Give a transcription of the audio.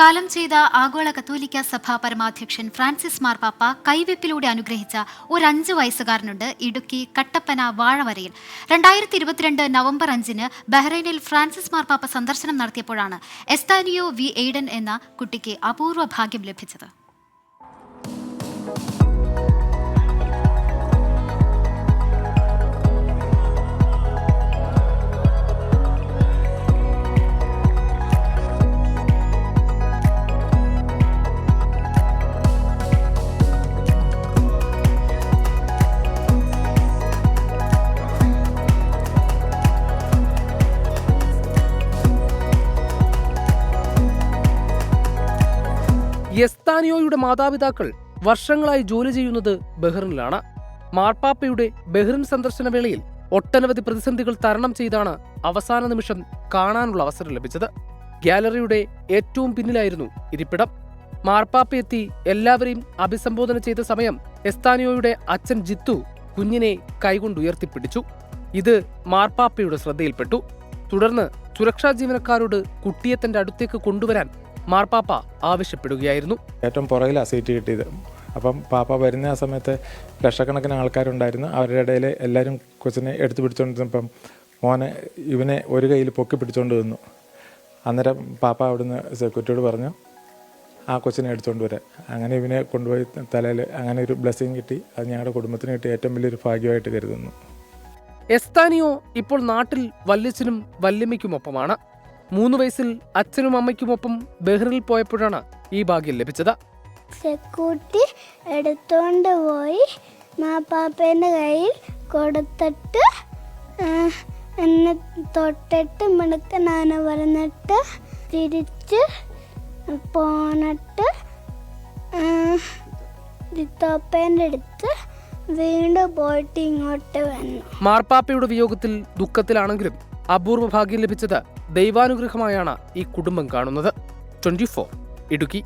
കാലം ചെയ്ത ആഗോള കത്തോലിക്ക സഭ പരമാധ്യക്ഷൻ ഫ്രാൻസിസ് മാർപ്പാപ്പ കൈവെപ്പിലൂടെ അനുഗ്രഹിച്ച ഒരു 5 വയസ്സുകാരനുണ്ട് ഇടുക്കി കട്ടപ്പന വാഴവരയിൽ. 2022 നവംബർ 5-ന് ബഹ്റൈനിൽ ഫ്രാൻസിസ് മാർപ്പാപ്പ സന്ദർശനം നടത്തിയപ്പോഴാണ് എസ്താനിയോ വി എയ്ഡൻ എന്ന കുട്ടിക്ക് അപൂർവ ഭാഗ്യം ലഭിച്ചത്. എസ്താനിയോയുടെ മാതാപിതാക്കൾ വർഷങ്ങളായി ജോലി ചെയ്യുന്നത് ബഹ്റിനിലാണ്. മാർപ്പാപ്പയുടെ ബഹ്റിൻ സന്ദർശന വേളയിൽ ഒട്ടനവധി പ്രതിസന്ധികൾ തരണം ചെയ്താണ് അവസാന നിമിഷം കാണാനുള്ള അവസരം ലഭിച്ചത്. ഗ്യാലറിയുടെ ഏറ്റവും പിന്നിലായിരുന്നു ഇരിപ്പിടം. മാർപ്പാപ്പ എത്തി എല്ലാവരെയും അഭിസംബോധന ചെയ്ത സമയം എസ്താനിയോയുടെ അച്ഛൻ ജിത്തു കുഞ്ഞിനെ കൈകൊണ്ടുയർത്തിപ്പിടിച്ചു. ഇത് മാർപ്പാപ്പയുടെ ശ്രദ്ധയിൽപ്പെട്ടു. തുടർന്ന് സുരക്ഷാ ജീവനക്കാരോട് കുട്ടിയെ തന്റെ അടുത്തേക്ക് കൊണ്ടുവരാൻ മാർപ്പാപ്പ ആവശ്യപ്പെടുകയായിരുന്നു. ഏറ്റവും പുറകിലാണ് സീറ്റ് കിട്ടിയത്. അപ്പം പാപ്പ വരുന്ന ആ സമയത്ത് ലക്ഷക്കണക്കിന് ആൾക്കാരുണ്ടായിരുന്നു. അവരുടെ ഇടയിൽ എല്ലാവരും കൊച്ചിനെ എടുത്തു പിടിച്ചുകൊണ്ടിരുന്നപ്പം ഇവനെ ഒരു കയ്യിൽ പൊക്കി പിടിച്ചുകൊണ്ട് വന്നു. അന്നേരം പാപ്പ അവിടുന്ന് സെക്യൂരിറ്റിയോട് പറഞ്ഞു ആ കൊച്ചിനെ എടുത്തുകൊണ്ട് വരാൻ. അങ്ങനെ ഇവനെ കൊണ്ടുപോയി തലയിൽ അങ്ങനെ ഒരു ബ്ലെസ്സിങ് കിട്ടി. അത് ഞങ്ങളുടെ കുടുംബത്തിന് കിട്ടിയ ഏറ്റവും വലിയൊരു ഭാഗ്യമായിട്ട് കരുതുന്നു. എസ്താനിയോ ഇപ്പോൾ നാട്ടിൽ വല്യച്ഛനും വല്യമ്മയ്ക്കുമൊപ്പമാണ്. 3 വയസ്സിൽ അച്ഛനും അമ്മയ്ക്കുമൊപ്പം ബഹ്റിനിൽ പോയപ്പോഴാണ് ഈ ഭാഗ്യം ലഭിച്ചത്. സെക്യൂരിറ്റി എടുത്തോണ്ട് പോയി മാപ്പാപ്പേൻ്റെ കയ്യിൽ കൊടുത്തിട്ട് എന്നെ തൊട്ടിട്ട് മിടുക്കനാണ് പറഞ്ഞിട്ട് തിരിച്ച് പോന്നിട്ട് ജിത്തോപ്പേൻ്റെ അടുത്ത് വീണ്ടും പോയിട്ട് ഇങ്ങോട്ട് വന്നു. മാർപ്പാപ്പയുടെ വിയോഗത്തിൽ ദുഃഖത്തിലാണെങ്കിലും അപൂർവ ഭാഗ്യം ലഭിച്ചത് ദൈവാനുഗ്രഹമായാണ് ഈ കുടുംബം കാണുന്നത്. 24 ഇടുക്കി.